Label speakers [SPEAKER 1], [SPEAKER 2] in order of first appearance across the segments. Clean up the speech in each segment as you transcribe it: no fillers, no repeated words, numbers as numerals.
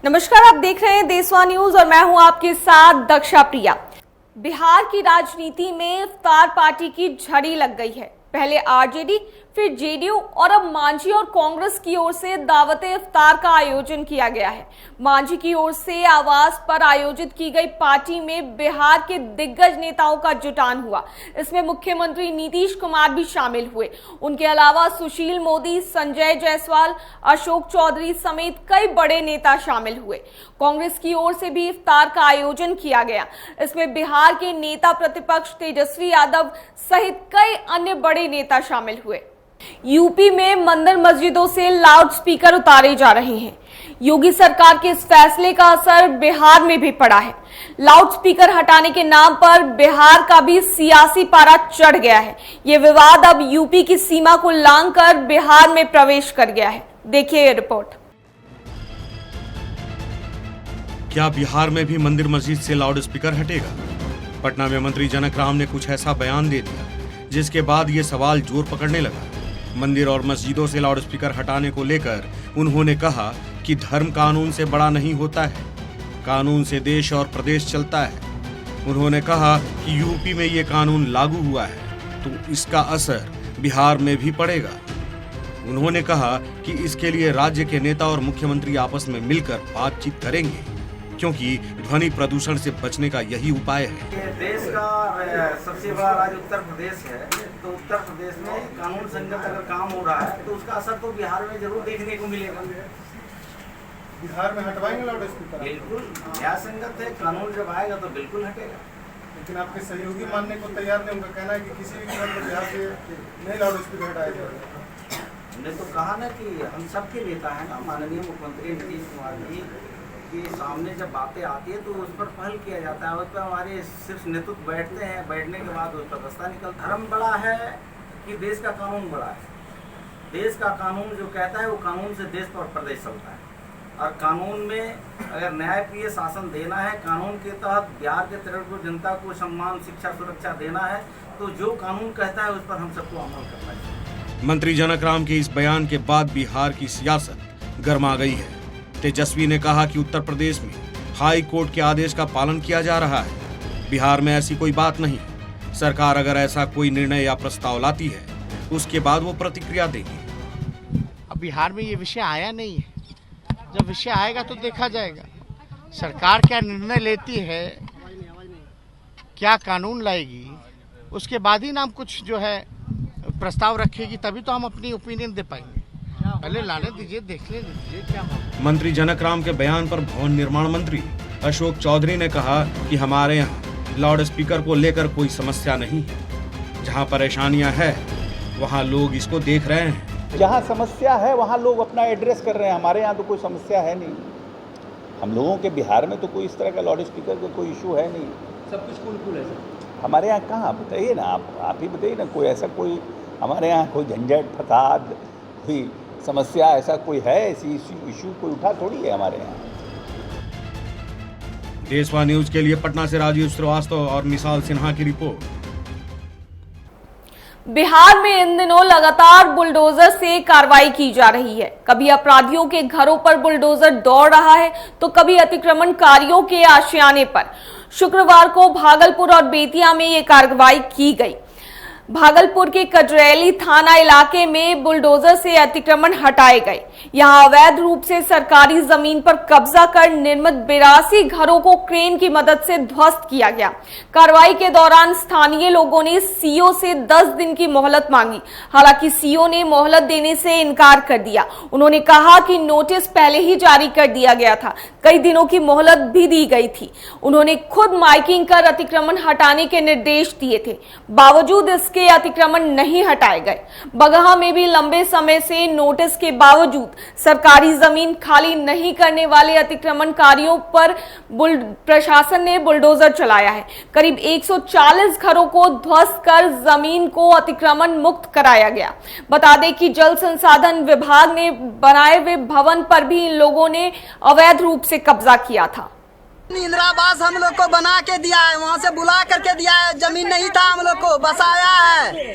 [SPEAKER 1] नमस्कार, आप देख रहे हैं देशवा न्यूज और मैं हूं आपके साथ दक्षा प्रिया। बिहार की राजनीति में इफ्तार पार्टी की झड़ी लग गई है। पहले आरजेडी, फिर जेडीयू और अब मांझी और कांग्रेस की ओर से दावते इफ्तार का आयोजन किया गया है। मांझी की ओर से आवास पर आयोजित की गई पार्टी में बिहार के दिग्गज नेताओं का जुटान हुआ। इसमें मुख्यमंत्री नीतीश कुमार भी शामिल हुए। उनके अलावा सुशील मोदी, संजय जायसवाल, अशोक चौधरी समेत कई बड़े नेता शामिल हुए। कांग्रेस की ओर से भी इफ्तार का आयोजन किया गया। इसमें बिहार के नेता प्रतिपक्ष तेजस्वी यादव सहित कई अन्य बड़े नेता शामिल हुए। यूपी में मंदिर मस्जिदों से लाउड स्पीकर उतारे जा रहे हैं। योगी सरकार के इस फैसले का असर बिहार में भी पड़ा है। लाउड स्पीकर हटाने के नाम पर बिहार का भी सियासी पारा चढ़ गया है। ये विवाद अब यूपी की सीमा को लांघकर बिहार में प्रवेश कर गया है। देखिए ये रिपोर्ट।
[SPEAKER 2] क्या बिहार में भी मंदिर मस्जिद से लाउड स्पीकर हटेगा? पटना में मंत्री जनक राम ने कुछ ऐसा बयान दे दिया जिसके बाद ये सवाल जोर पकड़ने लगा। मंदिर और मस्जिदों से लाउड स्पीकर हटाने को लेकर उन्होंने कहा कि धर्म कानून से बड़ा नहीं होता है, कानून से देश और प्रदेश चलता है। उन्होंने कहा कि यूपी में ये कानून लागू हुआ है तो इसका असर बिहार में भी पड़ेगा। उन्होंने कहा कि इसके लिए राज्य के नेता और मुख्यमंत्री आपस में मिलकर बातचीत करेंगे, क्योंकि ध्वनि प्रदूषण से बचने का यही उपाय है।
[SPEAKER 3] देश का सबसे बड़ा राज्य उत्तर प्रदेश है, तो उत्तर प्रदेश में कानून संगत अगर काम हो रहा है तो उसका असर तो बिहार में जरूर देखने को मिलेगा।
[SPEAKER 4] बिहार में हटवाएंगे लाउड स्पीकर?
[SPEAKER 3] बिल्कुल न्याय संगत है, कानून जब आएगा तो बिल्कुल हटेगा।
[SPEAKER 4] लेकिन आपके सहयोगी मानने को तैयार नहीं, उनका कहना है कि किसी भी कीमत पर बिहार से नहीं लाउड स्पीकर हटाया जाएगा।
[SPEAKER 3] हमने तो कहा ना कि हम सबके नेता है ना, माननीय मुख्यमंत्री नीतीश कुमार जी के सामने जब बातें आती है तो उस पर पहल किया जाता है। उस पर हमारे सिर्फ नेतृत्व बैठते हैं, बैठने के बाद उस पर रास्ता निकलता। धर्म बड़ा है कि देश का कानून बड़ा है? देश का कानून जो कहता है वो कानून से देश और प्रदेश चलता है। और कानून में अगर न्यायप्रिय शासन देना है, कानून के तहत बिहार के तरफ जनता को सम्मान, शिक्षा, सुरक्षा देना है, तो जो कानून कहता है उस पर हम सबको अमल करना चाहिए।
[SPEAKER 2] मंत्री जनक राम के इस बयान के बाद बिहार की सियासत गर्मा गई है। तेजस्वी ने कहा कि उत्तर प्रदेश में हाई कोर्ट के आदेश का पालन किया जा रहा है। बिहार में ऐसी कोई बात नहीं। सरकार अगर ऐसा कोई निर्णय या प्रस्ताव लाती है उसके बाद वो प्रतिक्रिया देगी।
[SPEAKER 5] अब बिहार में ये विषय आया नहीं है। जब विषय आएगा तो देखा जाएगा सरकार क्या निर्णय लेती है, क्या कानून लाएगी, उसके बाद ही नाम कुछ जो है प्रस्ताव रखेगी, तभी तो हम अपनी ओपिनियन दे पाएंगे। पहले लाने दीजिए, देखने दीजिए क्या।
[SPEAKER 2] मंत्री जनक राम के बयान पर भवन निर्माण मंत्री अशोक चौधरी ने कहा कि हमारे यहाँ लाउड स्पीकर को लेकर कोई समस्या नहीं है। जहाँ परेशानियाँ है वहाँ लोग इसको देख रहे हैं।
[SPEAKER 6] जहाँ समस्या है वहाँ लोग अपना एड्रेस कर रहे हैं। हमारे यहाँ तो कोई समस्या है नहीं। हम लोगों के बिहार में तो कोई इस तरह का लाउड स्पीकर का कोई इशू है नहीं।
[SPEAKER 3] सब कुछ कूल है सर
[SPEAKER 6] हमारे यहाँ। कहाँ बताइए ना, आप ही बताइए ना, कोई ऐसा कोई हमारे यहाँ कोई झंझट, फसाद, कोई समस्या ऐसा कोई है? ऐसी इशू कोई उठा थोड़ी है हमारे यहाँ।
[SPEAKER 2] देशवा न्यूज के लिए पटना से राजीव श्रीवास्तव और मिसाल सिन्हा की रिपोर्ट।
[SPEAKER 1] बिहार में इन दिनों लगातार बुलडोजर से कार्रवाई की जा रही है। कभी अपराधियों के घरों पर बुलडोजर दौड़ रहा है तो कभी अतिक्रमणकारियों के आशियाने पर। शुक्रवार को भागलपुर और बेतिया में ये कार्रवाई की गई। भागलपुर के कजरैली थाना इलाके में बुलडोजर से अतिक्रमण हटाए गए। यहां अवैध रूप से सरकारी जमीन पर कब्जा कर निर्मित 82 घरों को क्रेन की मदद से ध्वस्त किया गया। कार्रवाई के दौरान स्थानीय लोगों ने सीओ से 10 दिन की मोहलत मांगी। हालांकि सीओ ने मोहलत देने से इनकार कर दिया। उन्होंने कहा कि नोटिस पहले ही जारी कर दिया गया था, कई दिनों की मोहलत भी दी गई थी। उन्होंने खुद माइकिंग कर अतिक्रमण हटाने के निर्देश दिए थे, बावजूद के अतिक्रमण नहीं हटाए गए। बगहा में भी लंबे समय से नोटिस के बावजूद सरकारी जमीन खाली नहीं करने वाले अतिक्रमणकारियों पर प्रशासन ने बुलडोजर चलाया है। करीब 140 घरों को ध्वस्त कर जमीन को अतिक्रमण मुक्त कराया गया। बता दें कि जल संसाधन विभाग ने बनाए हुए भवन पर भी इन लोगों ने अवैध रूप से कब्जा किया था।
[SPEAKER 7] इंदिरा आवास हम लोग को बना के दिया है, वहाँ से बुला करके दिया है। जमीन नहीं था, हम लोग को बसाया है।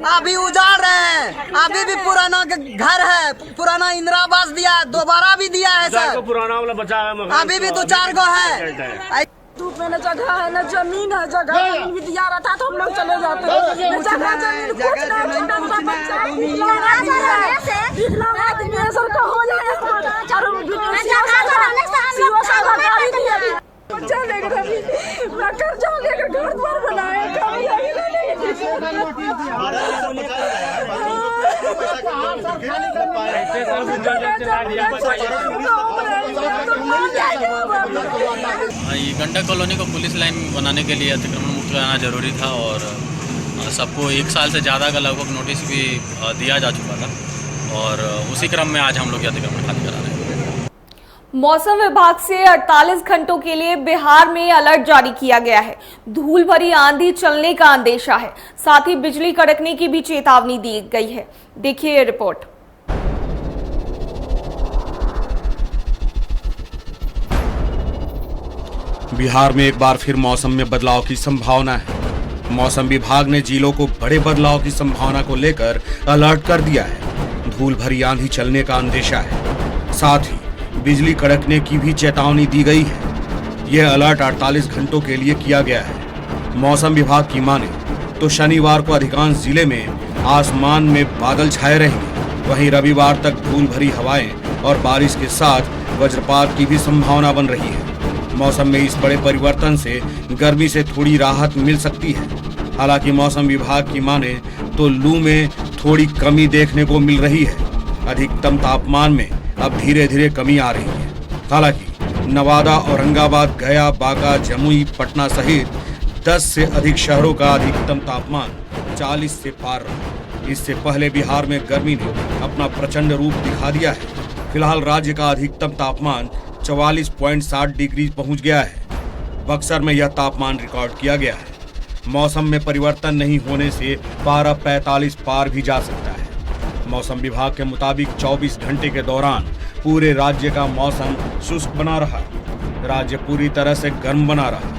[SPEAKER 7] अभी उजाड़ रहे हैं। अभी भी पुराना घर है, पुराना इंदिरा आवास दिया, दोबारा भी दिया है सर।
[SPEAKER 8] पुराना वाला बचा है,
[SPEAKER 7] अभी भी 2-4 गो है।
[SPEAKER 9] धूप में न जगह है न जमीन है, जगह भी दिया रहता तो हम लोग चले जाते हैं। जगह जमीन कुछ नहीं सर का हो जाएगा। घर द्वार बनाया
[SPEAKER 10] ये गंडक कॉलोनी को पुलिस लाइन बनाने के लिए अतिक्रमण मुक्त कराना जरूरी था और सबको 1 साल से ज़्यादा का लगभग नोटिस भी दिया जा चुका था और उसी क्रम में आज हम लोग ये अतिक्रमण खाली करा रहे हैं।
[SPEAKER 1] मौसम विभाग से 48 घंटों के लिए बिहार में अलर्ट जारी किया गया है। धूल भरी आंधी चलने का अंदेशा है, साथ ही बिजली कड़कने की भी चेतावनी दी गई है। देखिए रिपोर्ट।
[SPEAKER 2] बिहार में एक बार फिर मौसम में बदलाव की संभावना है। मौसम विभाग ने जिलों को बड़े बदलाव की संभावना को लेकर अलर्ट कर दिया है। धूल भरी आंधी चलने का अंदेशा है, साथ ही बिजली कड़कने की भी चेतावनी दी गई है। यह अलर्ट 48 घंटों के लिए किया गया है। मौसम विभाग की माने तो शनिवार को अधिकांश जिले में आसमान में बादल छाए रहेंगे। वहीं रविवार तक धूल भरी हवाएं और बारिश के साथ वज्रपात की भी संभावना बन रही है। मौसम में इस बड़े परिवर्तन से गर्मी से थोड़ी राहत मिल सकती है। हालांकि मौसम विभाग की माने तो लू में थोड़ी कमी देखने को मिल रही है। अधिकतम तापमान में अब धीरे धीरे कमी आ रही है। हालांकि नवादा, औरंगाबाद, गया, बांका, जमुई, पटना सहित 10 से अधिक शहरों का अधिकतम तापमान 40 से पार रहा। इससे पहले बिहार में गर्मी ने अपना प्रचंड रूप दिखा दिया है। फिलहाल राज्य का अधिकतम तापमान 44.7 डिग्री पहुंच गया है। बक्सर में यह तापमान रिकॉर्ड किया गया है। मौसम में परिवर्तन नहीं होने से पारा 45 पार भी जा सकता है। मौसम विभाग के मुताबिक 24 घंटे के दौरान पूरे राज्य का मौसम शुष्क बना रहा। राज्य पूरी तरह से गर्म बना रहा।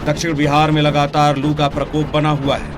[SPEAKER 2] दक्षिण बिहार में लगातार लू का प्रकोप बना हुआ है।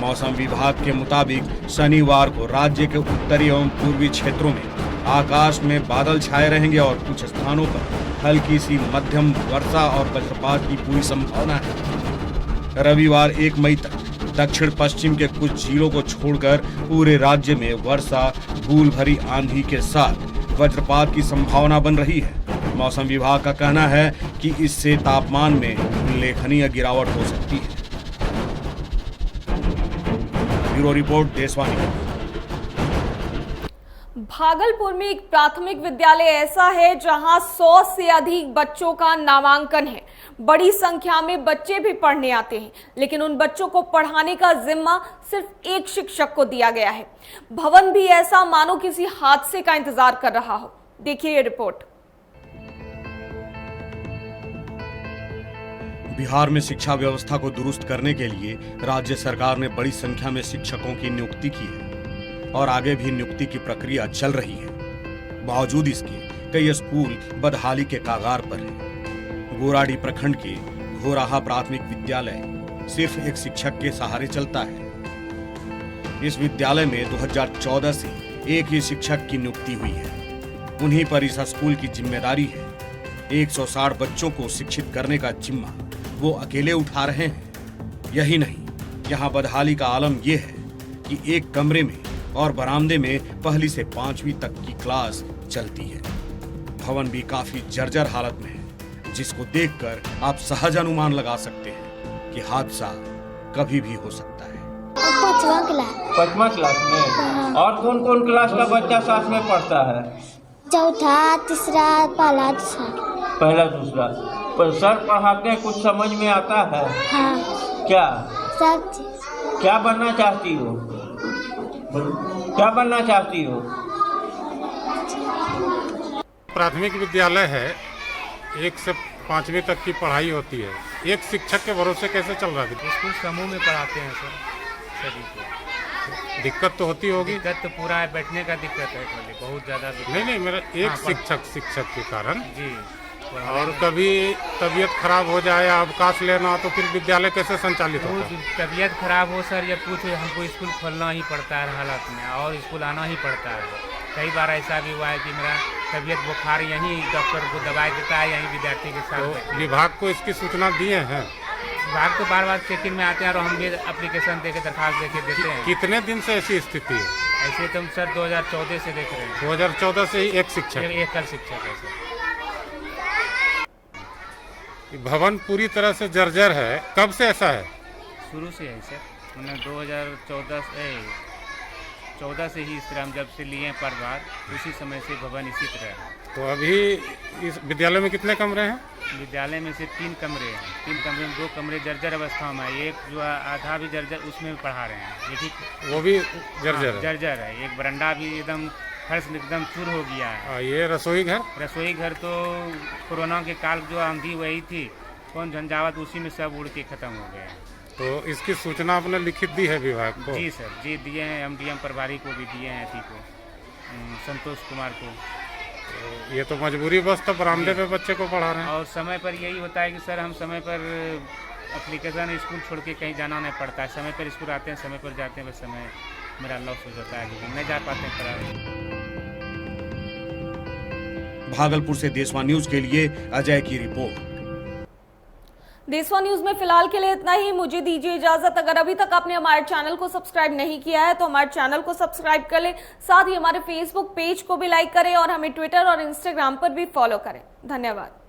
[SPEAKER 2] मौसम विभाग के मुताबिक शनिवार को राज्य के उत्तरी एवं पूर्वी क्षेत्रों में आकाश में बादल छाए रहेंगे और कुछ स्थानों पर हल्की सी मध्यम वर्षा और वज्रपात की पूरी संभावना है। रविवार 1 मई तक दक्षिण पश्चिम के कुछ जिलों को छोड़कर पूरे राज्य में वर्षा, धूल भरी आंधी के साथ वज्रपात की संभावना बन रही है। मौसम विभाग का कहना है कि इससे तापमान में उल्लेखनीय गिरावट हो सकती है। Bureau report, देशवाणी।
[SPEAKER 1] भागलपुर में एक प्राथमिक विद्यालय ऐसा है जहां 100 से अधिक बच्चों का नामांकन है। बड़ी संख्या में बच्चे भी पढ़ने आते हैं, लेकिन उन बच्चों को पढ़ाने का जिम्मा सिर्फ एक शिक्षक को दिया गया है। भवन भी ऐसा मानो किसी हादसे का इंतजार कर रहा हो। देखिए ये रिपोर्ट।
[SPEAKER 2] बिहार में शिक्षा व्यवस्था को दुरुस्त करने के लिए राज्य सरकार ने बड़ी संख्या में शिक्षकों की नियुक्ति की है और आगे भी नियुक्ति की प्रक्रिया चल रही है। बावजूद इसके कई स्कूल बदहाली के कागार पर हैं। गोराडी प्रखंड के घोराहा प्राथमिक विद्यालय सिर्फ एक शिक्षक के सहारे चलता है। इस विद्यालय में 2014 से एक ही शिक्षक की नियुक्ति हुई है। उन्हीं पर इस स्कूल की जिम्मेदारी है। 160 बच्चों को शिक्षित करने का जिम्मा वो अकेले उठा रहे हैं। यही नहीं, यहाँ बदहाली का आलम यह है कि एक कमरे में और बरामदे में 1ली से 5वीं तक की क्लास चलती है। भवन भी काफी जर्जर हालत में है, जिसको देखकर आप सहज अनुमान लगा सकते हैं कि हादसा कभी भी हो सकता है।
[SPEAKER 11] 5वां क्लास में और कौन कौन क्लास का बच्चा साथ में पढ़ता है?
[SPEAKER 12] चौथा, तीसरा, पहला, दूसरा।
[SPEAKER 11] पहला, दूसरा। पर सर पढ़ाते हैं, कुछ समझ में आता है?
[SPEAKER 12] हाँ।
[SPEAKER 11] क्या?
[SPEAKER 12] सब चीज।
[SPEAKER 11] क्या बनना चाहती हो? क्या बनना चाहती हो?
[SPEAKER 13] प्राथमिक विद्यालय है, 1 से 5वीं तक की पढ़ाई होती है। एक शिक्षक के भरोसे कैसे चल रहा है?
[SPEAKER 14] स्कूल समूह में पढ़ाते हैं सर सभी को।
[SPEAKER 13] दिक्कत तो होती होगी?
[SPEAKER 14] दिक्कत तो पूरा है, बैठने का दिक्कत है, बहुत ज़्यादा।
[SPEAKER 13] नहीं, मेरा एक शिक्षक के कारण
[SPEAKER 14] जी
[SPEAKER 13] और कभी तबीयत खराब हो जाए या अवकाश लेना हो तो फिर विद्यालय कैसे संचालित होता है?
[SPEAKER 14] तबीयत खराब हो सर या कुछ हमको स्कूल खोलना ही पड़ता है हालत में, और स्कूल आना ही पड़ता है। कई बार ऐसा भी हुआ है कि मेरा तबीयत बुखार यहीं डॉक्टर को दवाई देता है, यहीं विद्यार्थी के साथ।
[SPEAKER 13] तो विभाग को इसकी सूचना दिए हैं?
[SPEAKER 14] विभाग तो बार चेकिंग में आते हैं और हम भी एप्लीकेशन देके दरखास्त देके देते हैं।
[SPEAKER 13] कितने दिन से ऐसी स्थिति है?
[SPEAKER 14] ऐसे तो हम सर 2014 से देख रहे हैं।
[SPEAKER 13] 2014 से ही एक शिक्षक?
[SPEAKER 14] एक कल शिक्षक है सर।
[SPEAKER 13] भवन पूरी तरह से जर्जर है, कब से ऐसा है?
[SPEAKER 14] शुरू से है सर, हमने 2014 से ही इस तरह हम जब से लिए प्रभार, उसी समय से भवन इसी तरह है।
[SPEAKER 13] तो अभी इस विद्यालय में कितने कमरे हैं?
[SPEAKER 14] विद्यालय में से 3 कमरे हैं। 3 कमरे में 2 कमरे जर्जर अवस्था में है, एक जो आधा भी जर्जर उसमें भी पढ़ा रहे हैं, एक ही
[SPEAKER 13] वो भी जर्जर है?
[SPEAKER 14] जर्जर है। एक बरंडा भी एकदम फर्श एकदम चूर हो गया है।
[SPEAKER 13] ये रसोई घर?
[SPEAKER 14] रसोई घर तो कोरोना के काल जो आंधी वही थी, कौन झंझावत, उसी में सब उड़ के खत्म हो गया।
[SPEAKER 13] तो इसकी सूचना आपने लिखित दी है विभाग को?
[SPEAKER 14] जी सर, जी दिए हैं, एमडीएम प्रभारी को भी दिए हैं, अति को संतोष कुमार को।
[SPEAKER 13] तो ये तो मजबूरी बस तो बरामदे पे बच्चे को पढ़ा रहे हैं।
[SPEAKER 14] और समय पर यही होता है कि सर हम समय पर एप्लीकेशन स्कूल छोड़ के कहीं जाना नहीं पड़ता है, समय पर स्कूल आते हैं, समय पर जाते हैं, बस समय मेरा लॉस हो जाता है कि नहीं जा पाते हैं।
[SPEAKER 2] भागलपुर से देशवा न्यूज के लिए अजय की रिपोर्ट।
[SPEAKER 1] देशवा न्यूज में फिलहाल के लिए इतना ही। मुझे दीजिए इजाजत। अगर अभी तक आपने हमारे चैनल को सब्सक्राइब नहीं किया है तो हमारे चैनल को सब्सक्राइब कर लें, साथ ही हमारे फेसबुक पेज को भी लाइक करें और हमें ट्विटर और इंस्टाग्राम पर भी फॉलो करें। धन्यवाद।